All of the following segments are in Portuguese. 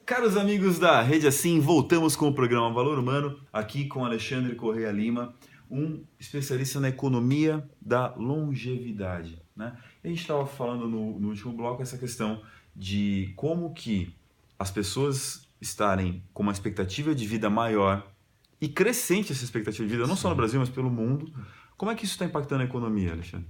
Caros amigos da Rede Assim, voltamos com o programa Valor Humano, aqui com Alexandre Correia Lima, um especialista na economia da longevidade, né? E a gente estava falando no último bloco essa questão de como que as pessoas estarem com uma expectativa de vida maior e crescente essa expectativa de vida, não só no Brasil, mas pelo mundo. Como é que isso está impactando a economia, Alexandre?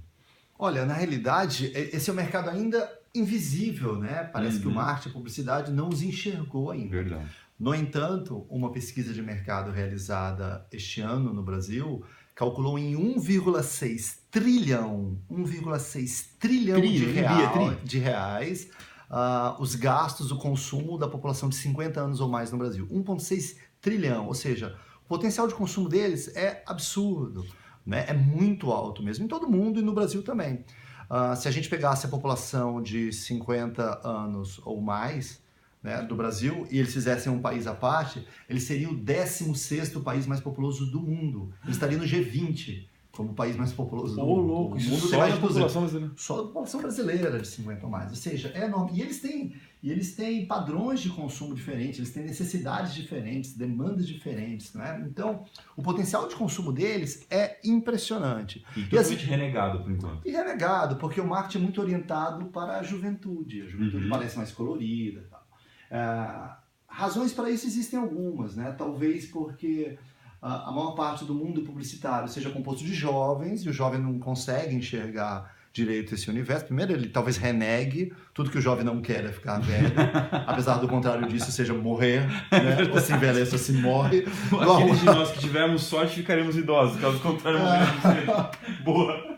Olha, na realidade, esse é um mercado ainda invisível, né? Parece que o marketing e a publicidade não os enxergou ainda. Verdade. No entanto, uma pesquisa de mercado realizada este ano no Brasil calculou em 1,6 trilhão de reais os gastos, o consumo da população de 50 anos ou mais no Brasil. 1,6 trilhão, ou seja, o potencial de consumo deles é absurdo, né? É muito alto mesmo, em todo mundo e no Brasil também. Se a gente pegasse a população de 50 anos ou mais, né, do Brasil, e eles fizessem um país à parte, ele seria o 16º país mais populoso do mundo. Ele estaria no G20 como o país mais populoso do mundo. Louco, O isso mundo só tem mais da de 200. população brasileira. Só da população brasileira de 50 ou mais. Ou seja, é enorme. E eles têm padrões de consumo diferentes, eles têm necessidades diferentes, demandas diferentes, né? Então, o potencial de consumo deles é impressionante. E totalmente renegado, por enquanto. E renegado, porque o marketing é muito orientado para a juventude. A juventude parece mais colorida e tal. Razões para isso existem algumas, né? Talvez porque a maior parte do mundo publicitário seja composto de jovens e o jovem não consegue enxergar direito esse universo. Primeiro, ele talvez renegue, tudo que o jovem não quer é ficar velho, apesar do contrário disso seja morrer, né? Ou se envelhece ou se morre. Aqueles de nós que tivermos sorte ficaremos idosos, caso contrário morreremos. Boa!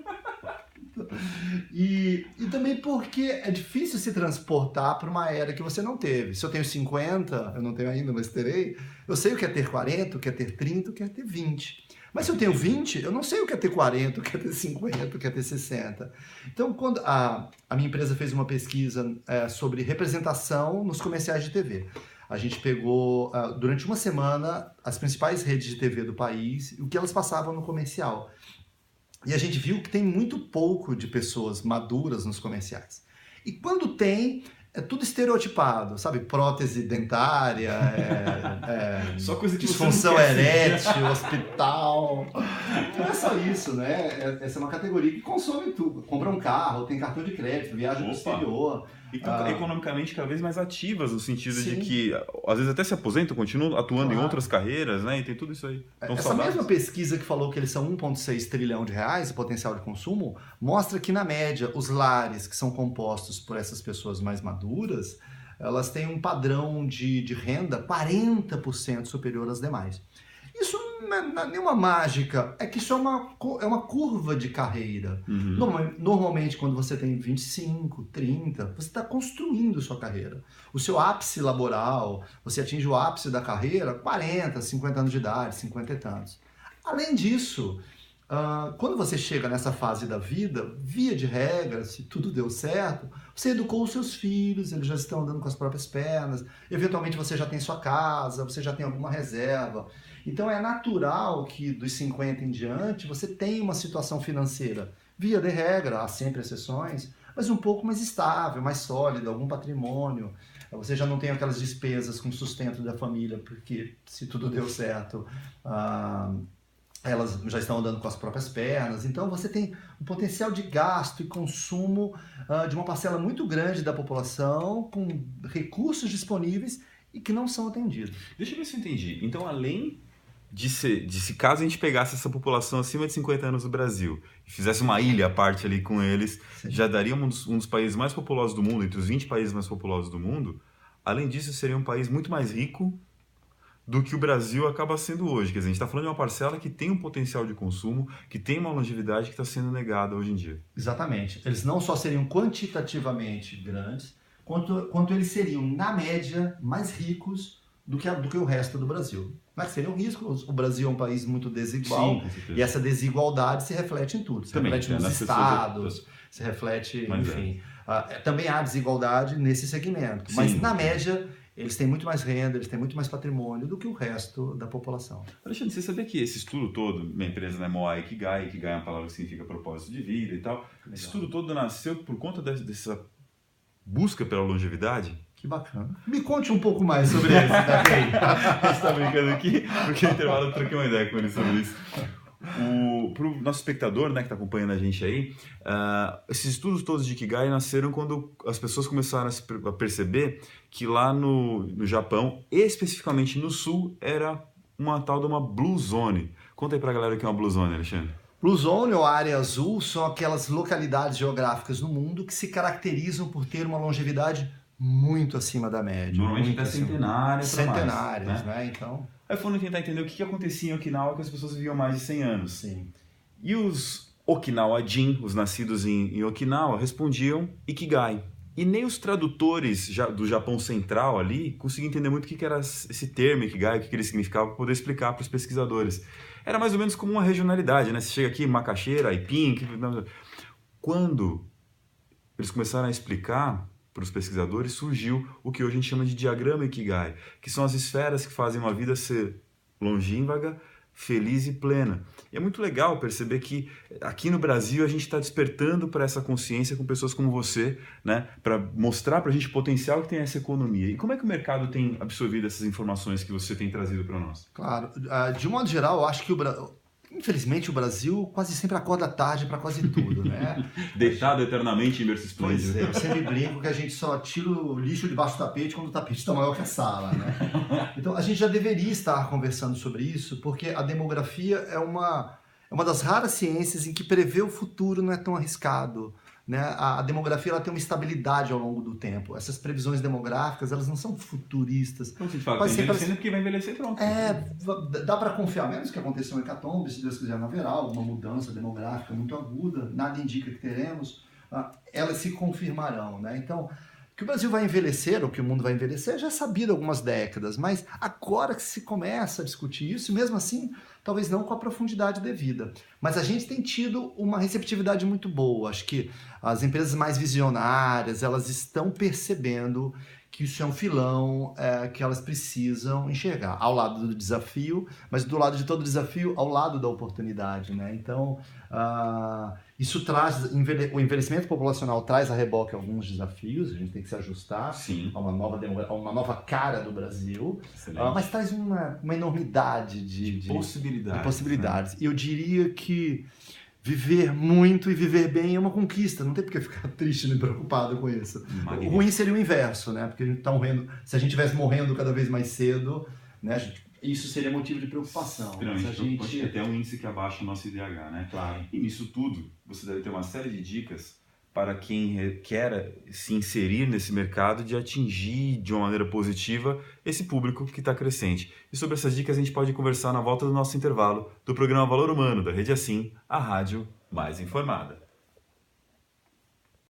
E também porque é difícil se transportar para uma era que você não teve. Se eu tenho 50, eu não tenho ainda, mas terei, eu sei o que é ter 40, o que é ter 30, o que é ter 20. Mas se eu tenho 20, eu não sei o que é ter 40, o que é ter 50, o que é ter 60. Então, quando a minha empresa fez uma pesquisa sobre representação nos comerciais de TV, a gente pegou, durante uma semana, as principais redes de TV do país, o que elas passavam no comercial. E a gente viu que tem muito pouco de pessoas maduras nos comerciais. E quando tem, é tudo estereotipado, sabe? Prótese dentária, só coisa que disfunção erétil, hospital. Não é só isso, né? Essa é uma categoria que consome tudo. Compra um carro, tem cartão de crédito, viaja no exterior. E estão economicamente cada vez mais ativas, no sentido Sim. de que, às vezes até se aposentam, continuam atuando em outras carreiras, né? E tem tudo isso aí. Essa mesma pesquisa que falou que eles são 1,6 trilhão de reais, o potencial de consumo, mostra que, na média, os lares que são compostos por essas pessoas mais maduras, elas têm um padrão de renda 40% superior às demais. Isso não é nenhuma mágica, é que isso é uma curva de carreira. Normalmente, quando você tem 25, 30, você está construindo sua carreira. O seu ápice laboral, você atinge o ápice da carreira 40, 50 anos de idade, 50 e tantos. Além disso, quando você chega nessa fase da vida, via de regra, se tudo deu certo, você educou os seus filhos, eles já estão andando com as próprias pernas, eventualmente você já tem sua casa, você já tem alguma reserva. Então é natural que dos 50 em diante você tenha uma situação financeira, via de regra, há sempre exceções, mas um pouco mais estável, mais sólida, algum patrimônio. Você já não tem aquelas despesas com sustento da família, porque se tudo deu certo, elas já estão andando com as próprias pernas. Então você tem um potencial de gasto e consumo de uma parcela muito grande da população, com recursos disponíveis e que não são atendidos. Deixa eu ver se eu entendi. Então, além de se caso a gente pegasse essa população acima de 50 anos do Brasil e fizesse uma ilha à parte ali com eles, sim, já daria um dos países mais populosos do mundo, entre os 20 países mais populosos do mundo. Além disso, seria um país muito mais rico do que o Brasil acaba sendo hoje. Quer dizer, a gente está falando de uma parcela que tem um potencial de consumo, que tem uma longevidade que está sendo negada hoje em dia. Exatamente. Eles não só seriam quantitativamente grandes, quanto eles seriam, na média, mais ricos do que o resto do Brasil. Mas seriam riscos. O Brasil é um país muito desigual. Sim, e essa desigualdade se reflete em tudo. Se também, reflete nos estados, se reflete, enfim. Também há desigualdade nesse segmento. Sim, mas, na média, eles têm muito mais renda, eles têm muito mais patrimônio do que o resto da população. Alexandre, você sabia que esse estudo todo, minha empresa, né, Moai Ikigai é uma palavra que significa propósito de vida e tal, esse estudo todo nasceu por conta dessa busca pela longevidade? Que bacana. Me conte um pouco mais sobre esse daqui. A gente está brincando aqui, porque no intervalo eu troquei uma ideia com ele sobre isso. Para o nosso espectador, né, que está acompanhando a gente aí, esses estudos todos de Ikigai nasceram quando as pessoas começaram a perceber que lá no Japão, especificamente no sul, era uma tal de uma Blue Zone. Conta aí para a galera o que é uma Blue Zone, Alexandre. Blue Zone ou área azul são aquelas localidades geográficas no mundo que se caracterizam por ter uma longevidade muito acima da média. Normalmente até centenárias. Centenárias, né? Então... Aí foram tentar entender o que acontecia em Okinawa, que as pessoas viviam mais de 100 anos. Sim. E os Okinawa-jin, os nascidos em Okinawa, respondiam Ikigai. E nem os tradutores do Japão Central ali conseguiam entender muito o que era esse termo Ikigai, o que ele significava, para poder explicar para os pesquisadores. Era mais ou menos como uma regionalidade, né? Você chega aqui, macaxeira, aipim... Quando eles começaram a explicar para os pesquisadores, surgiu o que hoje a gente chama de diagrama Ikigai, que são as esferas que fazem uma vida ser longínqua, feliz e plena. E é muito legal perceber que aqui no Brasil a gente está despertando para essa consciência com pessoas como você, né, para mostrar para a gente o potencial que tem essa economia. E como é que o mercado tem absorvido essas informações que você tem trazido para nós? Claro, de um modo geral, eu acho que infelizmente o Brasil quase sempre acorda tarde para quase tudo, né? Deitado eternamente em berço esplêndido. Pois é, eu sempre brinco que a gente só tira o lixo debaixo do tapete quando o tapete está maior que a sala, né? Então a gente já deveria estar conversando sobre isso, porque a demografia é uma das raras ciências em que prever o futuro não é tão arriscado. Né? A demografia ela tem uma estabilidade ao longo do tempo. Essas previsões demográficas elas não são futuristas. Como você fala, está envelhecendo porque vai envelhecer pronto. Dá para confiar, menos que aconteceu em hecatombe, se Deus quiser não haverá alguma mudança demográfica muito aguda, nada indica que teremos, elas se confirmarão. Né? Então, que o Brasil vai envelhecer, ou que o mundo vai envelhecer, já é sabido há algumas décadas, mas agora que se começa a discutir isso, mesmo assim, talvez não com a profundidade devida. Mas a gente tem tido uma receptividade muito boa. Acho que as empresas mais visionárias, elas estão percebendo que isso é um filão que elas precisam enxergar, ao lado do desafio, mas do lado de todo desafio, ao lado da oportunidade. Né? Então, isso traz, o envelhecimento populacional traz a reboque alguns desafios, a gente tem que se ajustar a uma nova cara do Brasil, mas traz uma enormidade de possibilidades. Né? E eu diria que viver muito e viver bem é uma conquista, não tem por que ficar triste nem preocupado com isso. O ruim seria o inverso, né? Porque a gente tá morrendo, se a gente estivesse morrendo cada vez mais cedo, né? Isso seria motivo de preocupação. Pode ter até um índice que abaixa o nosso IDH, né? Claro. E nisso tudo, você deve ter uma série de dicas para quem quer se inserir nesse mercado de atingir de uma maneira positiva esse público que está crescente. E sobre essas dicas a gente pode conversar na volta do nosso intervalo do programa Valor Humano, da Rede Assim, a rádio mais informada.